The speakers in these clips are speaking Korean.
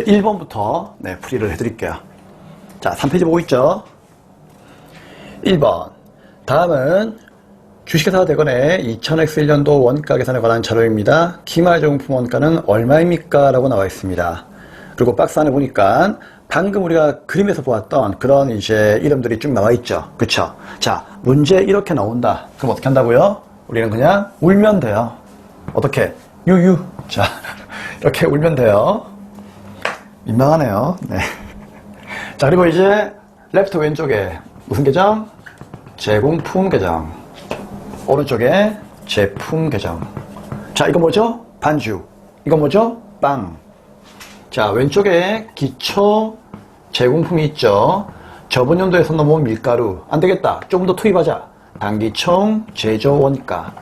1번부터 풀이를 해드릴게요. 자, 3페이지 보고 있죠? 1번. 다음은 주식회사 대건의 2000X1년도 원가 계산에 관한 자료입니다. 기말제공품 원가는 얼마입니까? 라고 나와 있습니다. 그리고 박스 안에 보니까 방금 우리가 그림에서 보았던 그런 이제 이름들이 쭉 나와 있죠. 그쵸? 자, 문제 이렇게 나온다. 그럼 어떻게 한다고요? 우리는 그냥 울면 돼요. 어떻게? 유유. 자, 이렇게 울면 돼요. 민망하네요. 네. 자, 그리고 이제 레프트 왼쪽에 무슨 계정? 제공품 계정. 오른쪽에 제품 계정. 자, 이거 뭐죠? 반죽. 이거 뭐죠? 빵. 자, 왼쪽에 기초 제공품이 있죠. 저번 연도에서 넘어온 밀가루. 안 되겠다. 조금 더 투입하자. 단기총 제조 원가.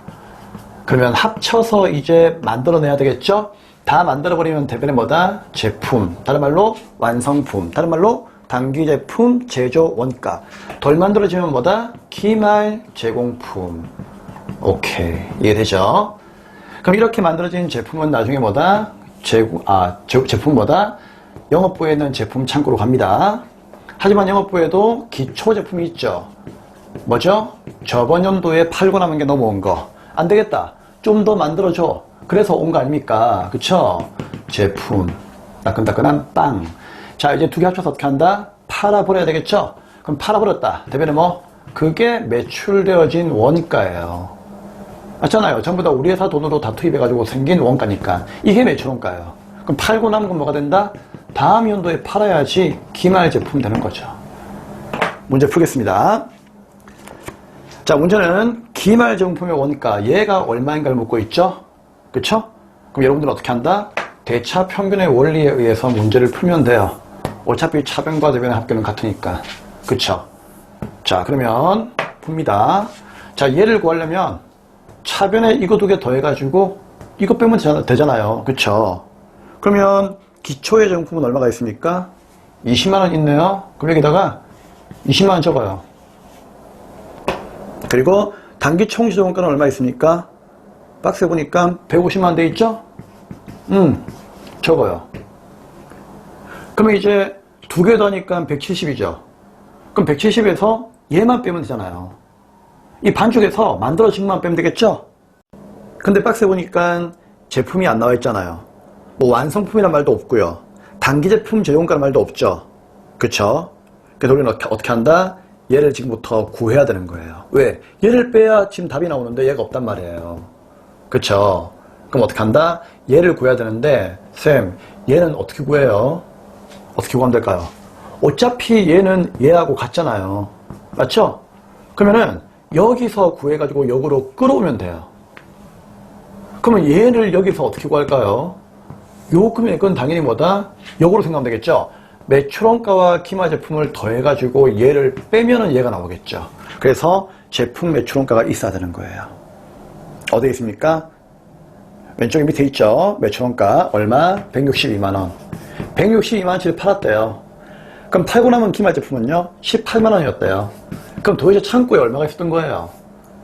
그러면 합쳐서 이제 만들어내야 되겠죠? 다 만들어버리면 대변에 뭐다? 제품. 다른 말로 완성품. 다른 말로 단기 제품 제조 원가. 덜 만들어지면 뭐다? 기말 제공품. 오케이. 이해되죠? 그럼 이렇게 만들어진 제품은 나중에 뭐다? 제품 뭐다? 영업부에 있는 제품 창고로 갑니다. 하지만 영업부에도 기초 제품이 있죠. 뭐죠? 저번 연도에 팔고 남은 게 넘어온 거. 안 되겠다. 좀 더 만들어줘. 그래서 온 거 아닙니까? 그쵸? 제품. 따끈따끈한 빵. 자, 이제 두 개 합쳐서 어떻게 한다? 팔아버려야 되겠죠? 그럼 팔아버렸다. 대변에 뭐? 그게 매출되어진 원가예요. 맞잖아요. 전부 다 우리 회사 돈으로 다 투입해가지고 생긴 원가니까. 이게 매출 원가예요. 그럼 팔고 남은 건 뭐가 된다? 다음 연도에 팔아야지 기말 제품 되는 거죠. 문제 풀겠습니다. 자, 문제는 기말 제품의 원가, 얘가 얼마인가를 묻고 있죠? 그쵸? 그럼 여러분들은 어떻게 한다? 대차 평균의 원리에 의해서 문제를 풀면 돼요. 어차피 차변과 대변의 합계는 같으니까. 그쵸? 자, 그러면 풉니다. 자, 얘를 구하려면 차변에 이거 두 개 더해가지고 이거 빼면 되잖아요. 그쵸? 그러면 기초의 정품은 얼마가 있습니까? 20만원 있네요. 그럼 여기다가 20만원 적어요. 그리고 단기 총시정원가는 얼마 있습니까? 박스에 보니까 150만원 돼 있죠? 적어요. 그러면 이제 두 개 더니까 170이죠. 그럼 170에서 얘만 빼면 되잖아요. 이 반죽에서 만들어진 것만 빼면 되겠죠? 근데 박스에 보니까 제품이 안 나와 있잖아요. 뭐 완성품이란 말도 없고요. 단기 제품 제공가란 말도 없죠. 그쵸? 그래서 우리는 어떻게 한다? 얘를 지금부터 구해야 되는 거예요. 왜? 얘를 빼야 지금 답이 나오는데 얘가 없단 말이에요. 그쵸? 그럼 어떻게 한다? 얘를 구해야 되는데 쌤, 얘는 어떻게 구해요? 어떻게 구하면 될까요? 어차피 얘는 얘하고 같잖아요. 맞죠? 그러면은 여기서 구해가지고 역으로 끌어오면 돼요. 그러면 얘를 여기서 어떻게 구할까요? 요 금액은 당연히 뭐다? 역으로 생각하면 되겠죠? 매출원가와 기말 제품을 더해가지고 얘를 빼면은 얘가 나오겠죠. 그래서 제품 매출원가가 있어야 되는 거예요. 어디에 있습니까? 왼쪽에 밑에 있죠? 매출원가 얼마? 162만원. 162만원치를 팔았대요. 그럼 팔고 남은 기말 제품은요? 18만원이었대요. 그럼 도대체 창고에 얼마가 있었던 거예요?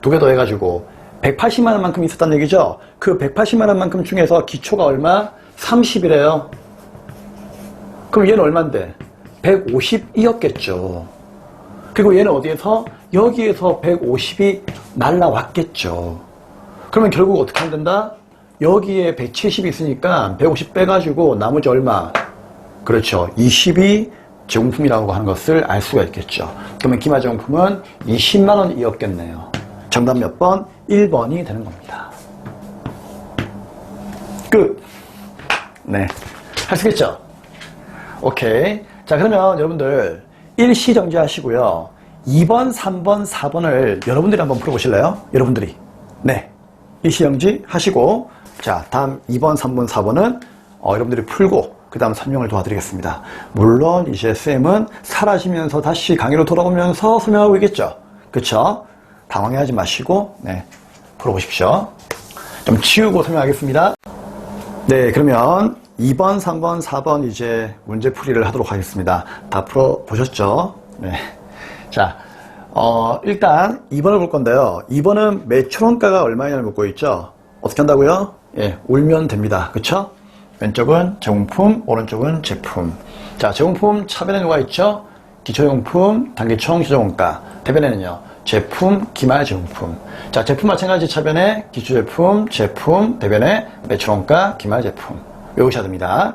두 개 더 해가지고 180만원만큼 있었다는 얘기죠? 그 180만원만큼 중에서 기초가 얼마? 30이래요. 그럼 얘는 얼만데? 152였겠죠. 그리고 얘는 어디에서? 여기에서 150이 날라왔겠죠. 그러면 결국 어떻게 하면 된다? 여기에 170이 있으니까 150 빼가지고 나머지 얼마? 그렇죠. 20이 제공품이라고 하는 것을 알 수가 있겠죠. 그러면 기말 제공품은 20만원이었겠네요. 정답 몇 번? 1번이 되는 겁니다. 끝. 네. 할 수 있겠죠? 오케이. 자, 그러면 여러분들 일시 정지하시고요. 2번, 3번, 4번을 여러분들이 한번 풀어보실래요? 여러분들이. 네. 일시 정지 하시고, 자, 다음 2번, 3번, 4번은 여러분들이 풀고, 그 다음 설명을 도와드리겠습니다. 물론 이제 쌤은 사라지면서 다시 강의로 돌아오면서 설명하고 있겠죠. 그쵸? 당황해하지 마시고 네, 풀어보십시오. 좀 치우고 설명하겠습니다. 네, 그러면 2번, 3번, 4번 이제 문제풀이를 하도록 하겠습니다. 다 풀어보셨죠? 네. 자, 일단 2번을 볼 건데요. 2번은 매출원가가 얼마냐를 묻고 있죠. 어떻게 한다고요? 예, 울면 됩니다. 그쵸? 왼쪽은 제공품, 오른쪽은 제품. 자, 제공품 차변에 누가 있죠? 기초제공품, 단기총, 최저원가. 대변에는요, 제품, 기말 제공품. 자, 제품 마찬가지 차변에 기초제품, 제품, 대변에 매출원가, 기말 제품. 외우셔야 됩니다.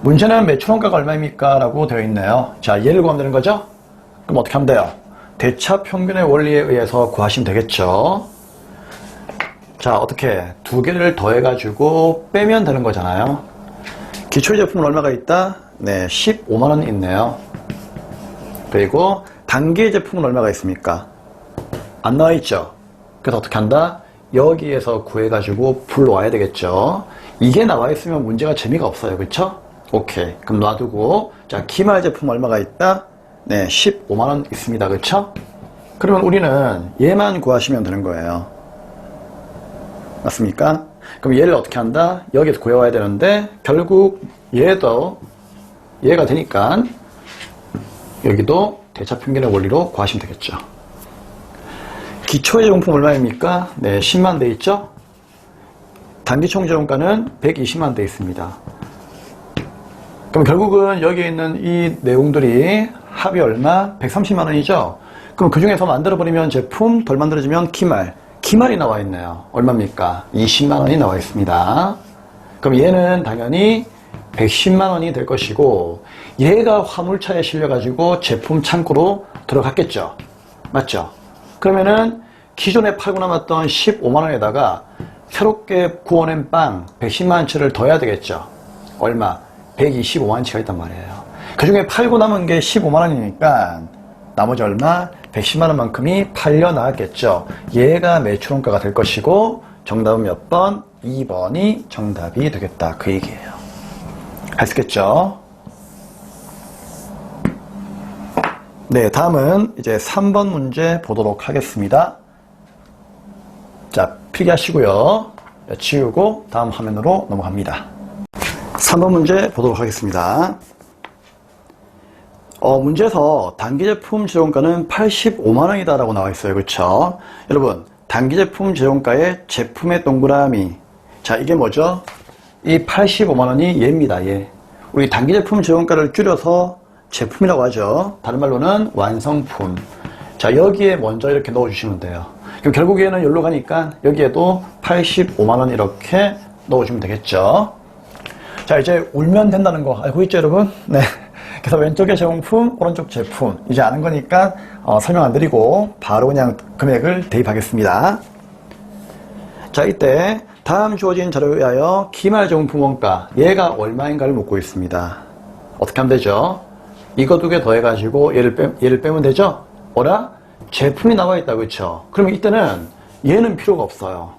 문제는 매출원가가 얼마입니까? 라고 되어 있네요. 자, 얘를 구하면 되는 거죠? 그럼 어떻게 하면 돼요? 대차 평균의 원리에 의해서 구하시면 되겠죠. 자, 어떻게 두 개를 더해가지고 빼면 되는 거잖아요. 기초 제품은 얼마가 있다? 네, 15만원이 있네요. 그리고 단기 제품은 얼마가 있습니까? 안 나와 있죠. 그래서 어떻게 한다? 여기에서 구해가지고 불러와야 되겠죠. 이게 나와 있으면 문제가 재미가 없어요. 그쵸? 오케이. 그럼 놔두고, 자, 기말 제품 얼마가 있다? 네, 15만원 있습니다. 그쵸? 그러면 우리는 얘만 구하시면 되는 거예요. 맞습니까? 그럼 얘를 어떻게 한다? 여기에서 구해와야 되는데, 결국 얘도 얘가 되니까, 여기도 대차평균의 원리로 구하시면 되겠죠. 기초의 제공품 얼마입니까? 네, 10만 돼 있죠? 단기총 제공가는 120만 돼 있습니다. 그럼 결국은 여기에 있는 이 내용들이 합이 얼마? 130만 원이죠? 그럼 그 중에서 만들어버리면 제품, 덜 만들어지면 기말이 나와 있네요. 얼마입니까? 20만 원이 나와 있습니다. 그럼 얘는 당연히 110만 원이 될 것이고, 얘가 화물차에 실려가지고 제품 창고로 들어갔겠죠? 맞죠? 그러면은 기존에 팔고 남았던 15만 원에다가 새롭게 구워낸 빵 110만 원치를 더해야 되겠죠? 얼마? 125만 원치가 있단 말이에요. 그 중에 팔고 남은 게 15만 원이니까 나머지 얼마? 110만 원만큼이 팔려 나왔겠죠. 얘가 매출원가가 될 것이고, 정답은 몇 번? 2번이 정답이 되겠다. 그 얘기예요. 할 수 있겠죠? 네, 다음은 이제 3번 문제 보도록 하겠습니다. 자, 필기하시고요. 지우고 다음 화면으로 넘어갑니다. 3번 문제 보도록 하겠습니다. 문제에서 단기제품 제공가는 85만원이다 라고 나와 있어요. 그렇죠? 여러분, 단기제품 제공가의 제품의 동그라미. 자, 이게 뭐죠? 이 85만원이 얘입니다. 얘. 우리 단기제품 제공가를 줄여서 제품이라고 하죠. 다른 말로는 완성품. 자, 여기에 먼저 이렇게 넣어주시면 돼요. 그럼 결국에는 여기로 가니까 여기에도 85만원 이렇게 넣어주면 되겠죠. 자, 이제 울면 된다는 거 알고 있죠, 여러분? 네. 그래서 왼쪽에 제공품, 오른쪽 제품. 이제 아는 거니까 설명 안 드리고 바로 그냥 금액을 대입하겠습니다. 자, 이때 다음 주어진 자료에 의하여 기말 제공품 원가, 얘가 얼마인가를 묻고 있습니다. 어떻게 하면 되죠? 이거 두 개 더해가지고 얘를 빼면 되죠? 어라? 제품이 나와 있다, 그렇죠? 그러면 이때는 얘는 필요가 없어요.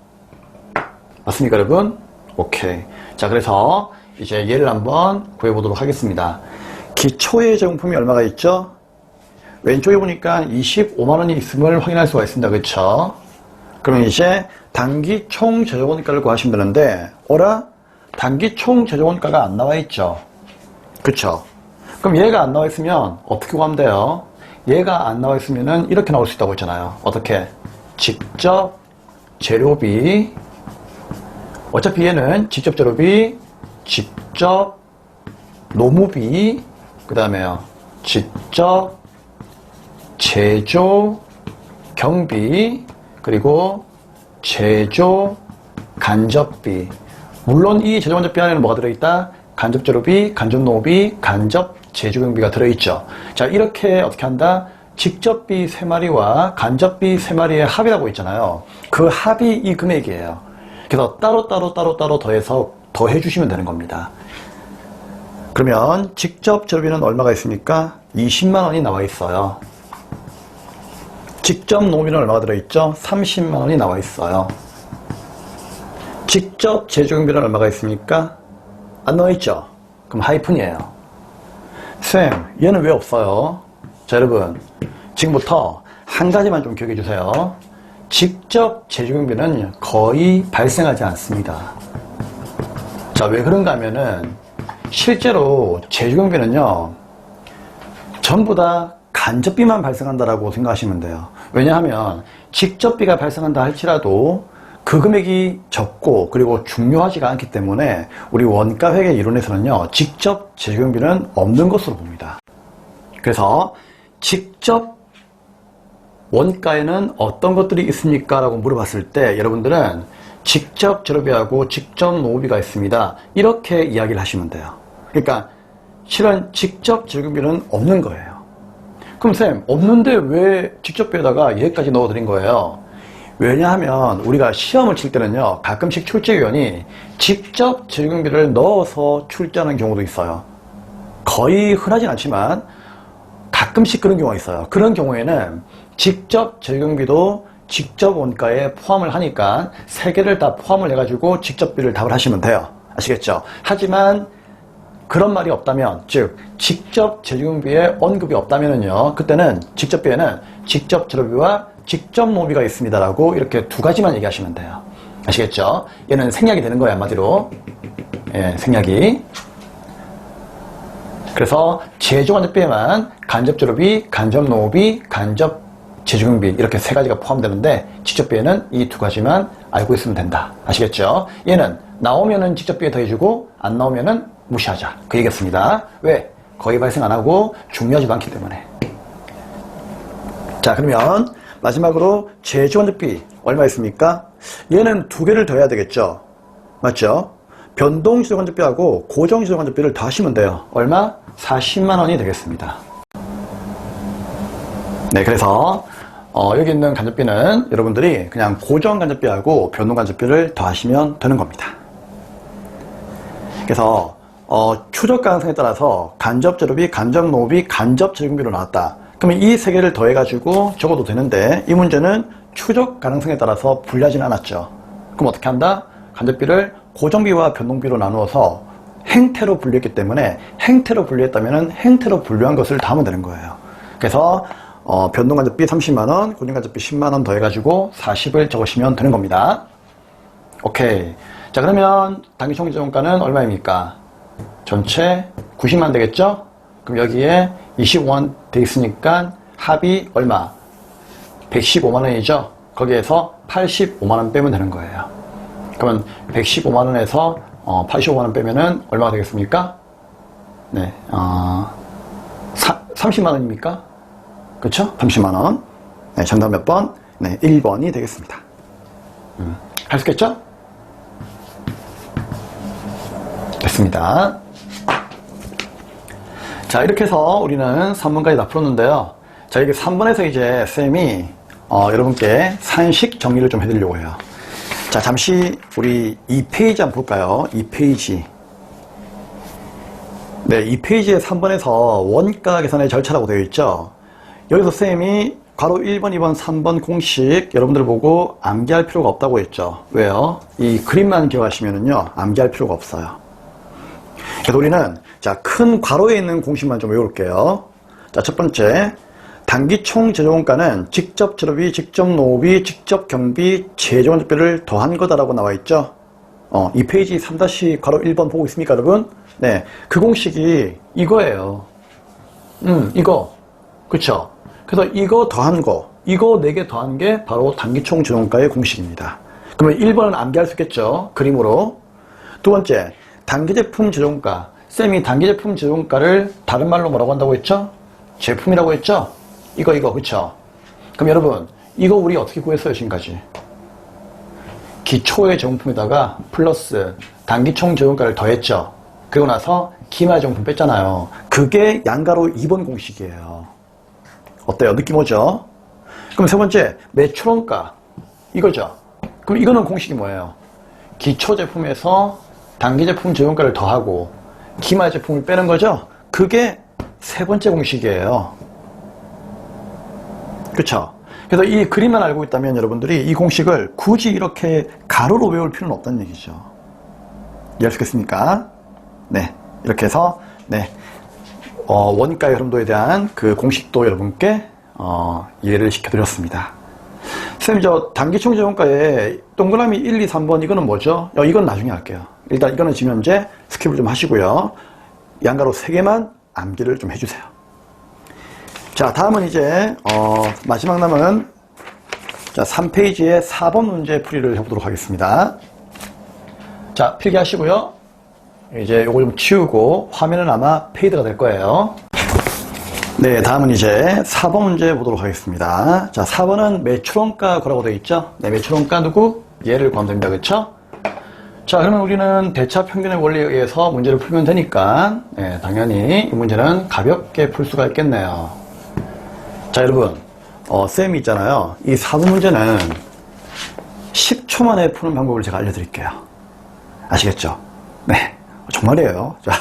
맞습니까, 여러분? 오케이. 자, 그래서 이제 얘를 한번 구해보도록 하겠습니다. 기초의 제공품이 얼마가 있죠? 왼쪽에 보니까 25만원이 있음을 확인할 수가 있습니다. 그쵸? 그러면 이제 단기 총 제조원가를 구하시면 되는데, 어라? 단기 총 제조원가가 안 나와 있죠? 그쵸? 그럼 얘가 안 나와 있으면 어떻게 구하면 돼요? 얘가 안 나와 있으면은 이렇게 나올 수 있다고 했잖아요. 어떻게? 직접 재료비. 어차피 얘는 직접 재료비, 직접 노무비, 그 다음에요, 직접 제조 경비, 그리고 제조 간접비. 물론 이 제조 간접비 안에는 뭐가 들어있다? 간접 재료비, 간접 노무비, 간접 제조 경비가 들어있죠. 자, 이렇게 어떻게 한다? 직접비 3마리와 간접비 3마리의 합이라고 있잖아요. 그 합이 이 금액이에요. 그래서 따로 더해서 더해주시면 되는 겁니다. 그러면 직접 재료비는 얼마가 있습니까? 20만원이 나와 있어요. 직접 노무비는 얼마가 들어있죠? 30만원이 나와 있어요. 직접 제조경비는 얼마가 있습니까? 안 나와 있죠? 그럼 하이픈이에요. 쌤, 얘는 왜 없어요? 자, 여러분, 지금부터 한 가지만 좀 기억해 주세요. 직접 제조경비는 거의 발생하지 않습니다. 자, 왜 그런가 하면은 실제로 제조경비는요, 전부 다 간접비만 발생한다라고 생각하시면 돼요. 왜냐하면 직접비가 발생한다 할지라도 그 금액이 적고 그리고 중요하지가 않기 때문에 우리 원가회계 이론에서는요, 직접 재적용비는 없는 것으로 봅니다. 그래서 직접 원가에는 어떤 것들이 있습니까? 라고 물어봤을 때 여러분들은 직접 재료비하고 직접 노후비가 있습니다. 이렇게 이야기를 하시면 돼요. 그러니까 실은 직접 재료비는 없는 거예요. 그럼 쌤, 없는데 왜 직접비에다가 얘까지 넣어드린 거예요? 왜냐하면 우리가 시험을 칠 때는요, 가끔씩 출제위원이 직접 재료비를 넣어서 출제하는 경우도 있어요. 거의 흔하진 않지만 가끔씩 그런 경우가 있어요. 그런 경우에는 직접 재료비도 직접 원가에 포함을 하니까 세 개를 다 포함을 해가지고 직접비를 답을 하시면 돼요. 아시겠죠? 하지만 그런 말이 없다면, 즉 직접 재료비에 언급이 없다면은요, 그때는 직접비에는 직접 재료비와 직접 노비가 있습니다라고 이렇게 두 가지만 얘기하시면 돼요. 아시겠죠? 얘는 생략이 되는 거예요, 한마디로. 예, 생략이. 그래서 제조간접비에만 간접재료비, 간접노후비, 간접재조용비 이렇게 세 가지가 포함되는데 직접비에는 이 두 가지만 알고 있으면 된다. 아시겠죠? 얘는 나오면은 직접비에 더해주고 안 나오면은 무시하자. 그 얘기였습니다. 왜? 거의 발생 안 하고 중요하지도 않기 때문에. 자, 그러면 마지막으로 제조간접비 얼마 있습니까? 얘는 두 개를 더해야 되겠죠? 맞죠? 변동지조간접비하고 고정지조간접비를 더하시면 돼요. 얼마? 40만 원이 되겠습니다. 네, 그래서 여기 있는 간접비는 여러분들이 그냥 고정간접비하고 변동간접비를 더하시면 되는 겁니다. 그래서 추적 가능성에 따라서 간접재료비, 간접노후비, 간접재료비로 나왔다. 그러면 이 세 개를 더해가지고 적어도 되는데 이 문제는 추적 가능성에 따라서 분리하지는 않았죠. 그럼 어떻게 한다? 간접비를 고정비와 변동비로 나누어서 행태로 분류했기 때문에 행태로 분류했다면 행태로 분류한 것을 다 하면 되는 거예요. 그래서 변동간접비 30만원, 고정간접비 10만원 더해가지고 40을 적으시면 되는 겁니다. 오케이. 자, 그러면 당기총기재원가는 얼마입니까? 전체 90만 되겠죠? 그럼 여기에 25만 돼 있으니까 합이 얼마? 115만원이죠? 거기에서 85만원 빼면 되는 거예요. 그러면 115만원에서 85만원 빼면은 얼마가 되겠습니까? 네, 30만원입니까? 그쵸? 30만원. 네, 정답 몇 번? 네, 1번이 되겠습니다. 할 수 있겠죠? 됐습니다. 자, 이렇게 해서 우리는 3번까지 다 풀었는데요. 자, 여기 3번에서 이제 쌤이 여러분께 산식 정리를 좀 해드리려고 해요. 자, 잠시 우리 2페이지 한번 볼까요? 2페이지. 네, 2페이지에 3번에서 원가 계산의 절차라고 되어 있죠. 여기서 쌤이 괄호 1번, 2번, 3번 공식 여러분들 보고 암기할 필요가 없다고 했죠. 왜요? 이 그림만 기억하시면은요, 암기할 필요가 없어요. 그래서 우리는 자, 큰 괄호에 있는 공식만 좀 외울게요. 자, 첫 번째, 단기총 제조원가는 직접 재료비, 직접 노후비, 직접 경비, 제조간접비를 더한 거다라고 나와 있죠. 이 페이지 3- 괄호 1번 보고 있습니까, 여러분? 네, 그 공식이 이거예요. 이거. 그쵸? 그래서 이거 더한 거, 이거 4개 더한 게 바로 단기총 제조원가의 공식입니다. 그러면 1번은 암기할 수 있겠죠? 그림으로. 두 번째, 단기제품 제조원가. 쌤이 단기제품 제조원가를 다른 말로 뭐라고 한다고 했죠? 제품이라고 했죠? 이거, 그쵸? 그럼 여러분, 이거 우리 어떻게 구했어요, 지금까지? 기초의 제공품에다가 플러스 단기총 제조원가를 더했죠? 그리고 나서 기말 제공품 뺐잖아요. 그게 양가로 2번 공식이에요. 어때요? 느낌 오죠? 그럼 세 번째, 매출원가. 이거죠? 그럼 이거는 공식이 뭐예요? 기초 제품에서 단기 제품 제공가를 더하고 기말 제품을 빼는 거죠? 그게 세 번째 공식이에요. 그쵸? 그래서 이 그림만 알고 있다면 여러분들이 이 공식을 굳이 이렇게 가로로 외울 필요는 없다는 얘기죠. 이해할 수 있겠습니까? 네. 이렇게 해서, 네. 원가의 흐름도에 대한 그 공식도 여러분께, 이해를 시켜드렸습니다. 쌤, 저 단기총 제공가에 동그라미 1, 2, 3번 이거는 뭐죠? 이건 나중에 할게요. 일단 이거는 지금 현재 스킵을 좀 하시고요. 양가로 3개만 암기를 좀 해주세요. 자, 다음은 이제 마지막 남은 자, 3페이지의 4번 문제 풀이를 해보도록 하겠습니다. 자, 필기하시고요. 이제 요걸 좀 치우고 화면은 아마 페이드가 될 거예요. 네, 다음은 이제 4번 문제 보도록 하겠습니다. 자, 4번은 매출원가 구라고 되어 있죠? 네, 매출원가 누구? 얘를 구하면 됩니다. 그쵸? 자, 그러면 우리는 대차 평균의 원리에 의해서 문제를 풀면 되니까, 네, 당연히 이 문제는 가볍게 풀 수가 있겠네요. 자, 여러분, 쌤이 있잖아요. 이 4번 문제는 10초 만에 푸는 방법을 제가 알려드릴게요. 아시겠죠? 네, 정말이에요. 자,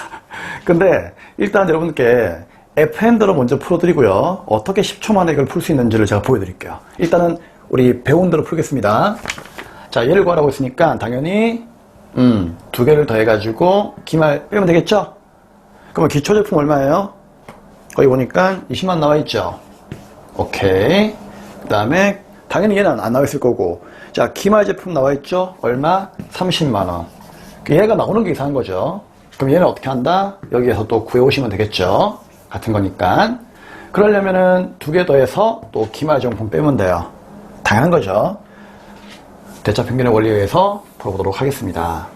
근데 일단 여러분께 F핸드로 먼저 풀어드리고요. 어떻게 10초 만에 이걸 풀 수 있는지를 제가 보여드릴게요. 일단은 우리 배운 대로 풀겠습니다. 자, 얘를 구하라고 했으니까 당연히 두 개를 더해가지고 기말 빼면 되겠죠? 그러면 기초제품 얼마예요? 거기 보니까 20만 나와있죠? 오케이. 그 다음에 당연히 얘는 안 나와있을 거고, 자, 기말 제품 나와있죠? 얼마? 30만원. 얘가 나오는 게 이상한 거죠. 그럼 얘는 어떻게 한다? 여기에서 또 구해오시면 되겠죠? 같은 거니까. 그러려면은 두 개 더해서 또 기말 제품 빼면 돼요. 당연한 거죠. 대차 평균의 원리에 의해서 풀어보도록 하겠습니다.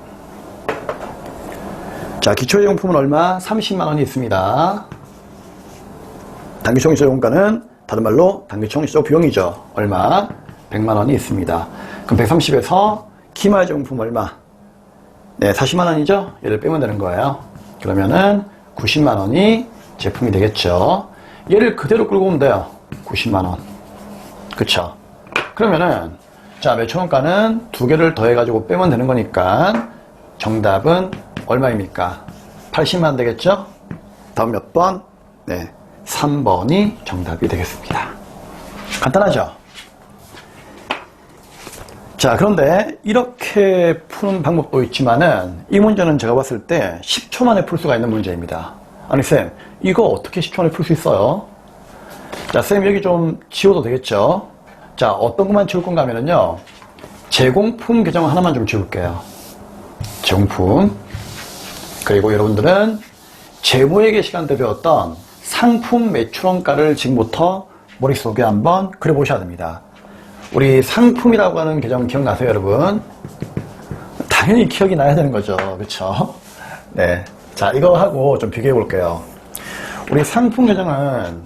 자, 기초제공품은 얼마? 30만원이 있습니다. 단기총 시제공가는 다른 말로 단기총 시적 비용이죠. 얼마? 100만원이 있습니다. 그럼 130에서 기말 제공품 얼마? 네, 40만원이죠? 얘를 빼면 되는 거예요. 그러면은 90만원이 제품이 되겠죠. 얘를 그대로 끌고 오면 돼요. 90만원. 그쵸? 그러면은, 자, 매출원가는 두 개를 더해가지고 빼면 되는 거니까 정답은 얼마입니까? 80만원 되겠죠? 다음 몇 번? 네, 3번이 정답이 되겠습니다. 간단하죠? 자, 그런데 이렇게 푸는 방법도 있지만은 이 문제는 제가 봤을 때 10초 만에 풀 수가 있는 문제입니다. 아니 쌤, 이거 어떻게 10초 만에 풀 수 있어요? 자, 쌤 여기 좀 지워도 되겠죠? 자, 어떤 것만 지울 건가 하면은요, 제공품 계정 하나만 좀 지울게요. 제공품. 그리고 여러분들은 재무회계 시간 때 배웠던 상품 매출원가를 지금부터 머릿속에 한번 그려보셔야 됩니다. 우리 상품이라고 하는 계정 기억나세요, 여러분? 당연히 기억이 나야 되는 거죠. 그쵸? 네. 자, 이거 하고 좀 비교해 볼게요. 우리 상품 계정은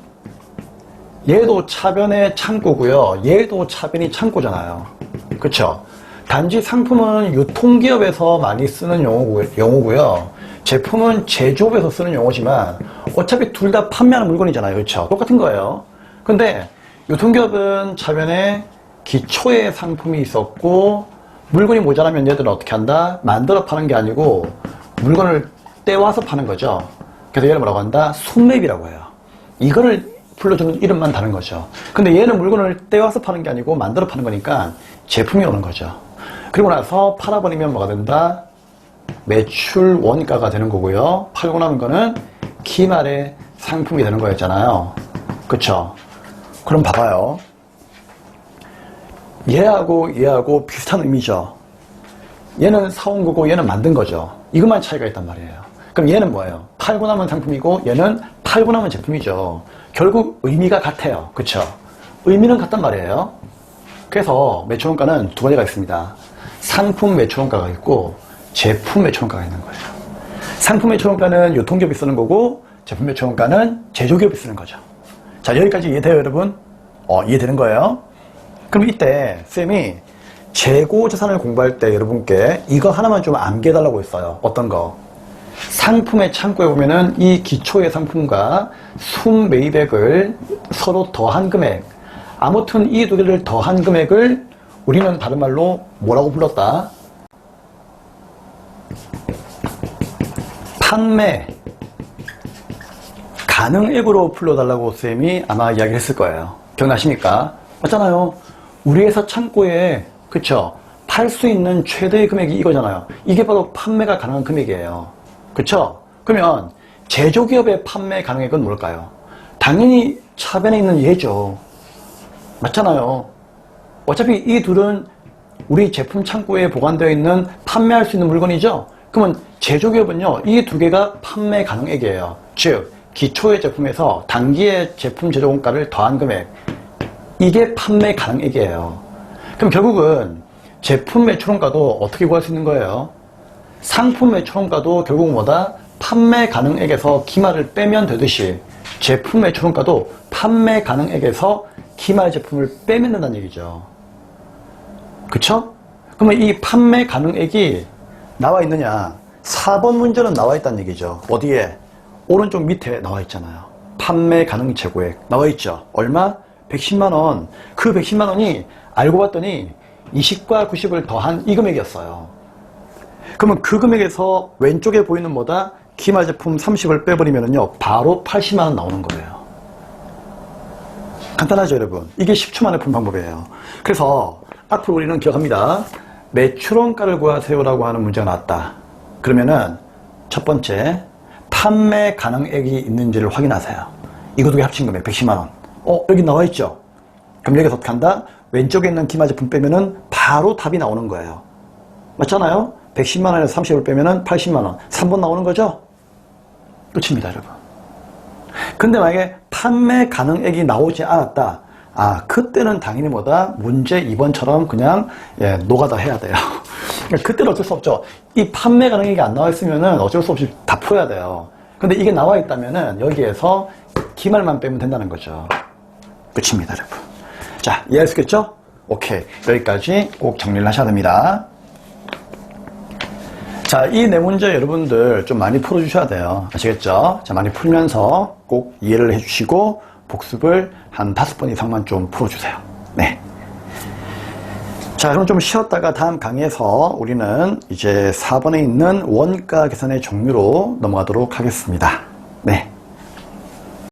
얘도 차변의 창고고요. 얘도 차변이 창고잖아요. 그쵸? 단지 상품은 유통기업에서 많이 쓰는 용어고요. 제품은 제조업에서 쓰는 용어지만 어차피 둘 다 판매하는 물건이잖아요. 그쵸? 똑같은 거예요. 근데 유통기업은 차변에 기초의 상품이 있었고 물건이 모자라면 얘들은 어떻게 한다? 만들어 파는 게 아니고 물건을 떼와서 파는 거죠. 그래서 얘를 뭐라고 한다? 순매입이라고 해요. 이거를 불러주는 이름만 다른 거죠. 근데 얘는 물건을 떼와서 파는 게 아니고 만들어 파는 거니까 제품이 오는 거죠. 그리고 나서 팔아버리면 뭐가 된다? 매출 원가가 되는 거고요. 팔고 나면 거는 기말의 상품이 되는 거였잖아요. 그쵸? 그럼 봐봐요. 얘하고 비슷한 의미죠. 얘는 사온 거고 얘는 만든 거죠. 이것만 차이가 있단 말이에요. 그럼 얘는 뭐예요? 팔고 나면 상품이고 얘는 팔고 나면 제품이죠. 결국 의미가 같아요. 그쵸? 의미는 같단 말이에요. 그래서 매출원가는 두 가지가 있습니다. 상품 매출원가가 있고 제품 매출원가가 있는 거예요. 상품 매출원가는 유통기업이 쓰는 거고 제품 매출원가는 제조기업이 쓰는 거죠. 자, 여기까지 이해돼요, 여러분? 이해되는 거예요? 그럼 이때 쌤이 재고자산을 공부할 때 여러분께 이거 하나만 좀 암기해달라고 했어요. 어떤 거? 상품의 창고에 보면은 이 기초의 상품과 순매입액을 서로 더한 금액, 아무튼 이 두 개를 더한 금액을 우리는 다른 말로 뭐라고 불렀다? 판매 가능액으로 풀러달라고 쌤이 아마 이야기를 했을 거예요. 기억나십니까? 맞잖아요. 우리 회사 창고에, 그쵸? 팔 수 있는 최대의 금액이 이거잖아요. 이게 바로 판매가 가능한 금액이에요. 그쵸? 그러면 제조기업의 판매 가능액은 뭘까요? 당연히 차변에 있는 얘죠. 맞잖아요. 어차피 이 둘은 우리 제품 창고에 보관되어 있는 판매할 수 있는 물건이죠. 그러면 제조기업은요, 이 두 개가 판매 가능액이에요. 즉 기초의 제품에서 단기의 제품 제조원가를 더한 금액, 이게 판매 가능액이에요. 그럼 결국은 제품 매출원가도 어떻게 구할 수 있는 거예요? 상품 매출원가도 결국 뭐다? 판매 가능액에서 기말을 빼면 되듯이 제품 매출원가도 판매 가능액에서 기말 제품을 빼면 된다는 얘기죠. 그쵸? 그러면 이 판매 가능액이 나와 있느냐? 4번 문제는 나와 있다는 얘기죠. 어디에? 오른쪽 밑에 나와 있잖아요. 판매 가능 재고액 나와 있죠. 얼마? 110만원. 그 110만원이 알고 봤더니 20과 90을 더한 이 금액이었어요. 그러면 그 금액에서 왼쪽에 보이는 뭐다? 기말 제품 30을 빼버리면요 바로 80만원 나오는 거예요. 간단하죠 여러분? 이게 10초 만에 푼 방법이에요. 그래서 앞으로 우리는 기억합니다. 매출원가를 구하세요 라고 하는 문제가 나왔다. 그러면은 첫 번째 판매 가능액이 있는지를 확인하세요. 이거 두 개 합친 금액 110만원. 여기 나와 있죠? 그럼 여기서 어떻게 한다? 왼쪽에 있는 기말 제품 빼면은 바로 답이 나오는 거예요. 맞잖아요? 110만원에서 30을 빼면은 80만원. 3번 나오는 거죠? 끝입니다, 여러분. 근데 만약에 판매 가능액이 나오지 않았다. 그때는 당연히 뭐다? 문제 2번처럼 그냥, 노가다 해야 돼요. 그때는 어쩔 수 없죠. 이 판매 가능액이 안 나와 있으면은 어쩔 수 없이 다 풀어야 돼요. 근데 이게 나와 있다면은 여기에서 기말만 빼면 된다는 거죠. 끝입니다, 여러분. 자, 이해할 수 있겠죠? 오케이. 여기까지 꼭 정리를 하셔야 됩니다. 자, 이 네 문제 여러분들 좀 많이 풀어주셔야 돼요. 아시겠죠? 자, 많이 풀면서 꼭 이해를 해주시고 복습을 한 5번 이상만 좀 풀어주세요. 네. 자, 그럼 좀 쉬었다가 다음 강의에서 우리는 이제 4번에 있는 원가 계산의 종류로 넘어가도록 하겠습니다. 네.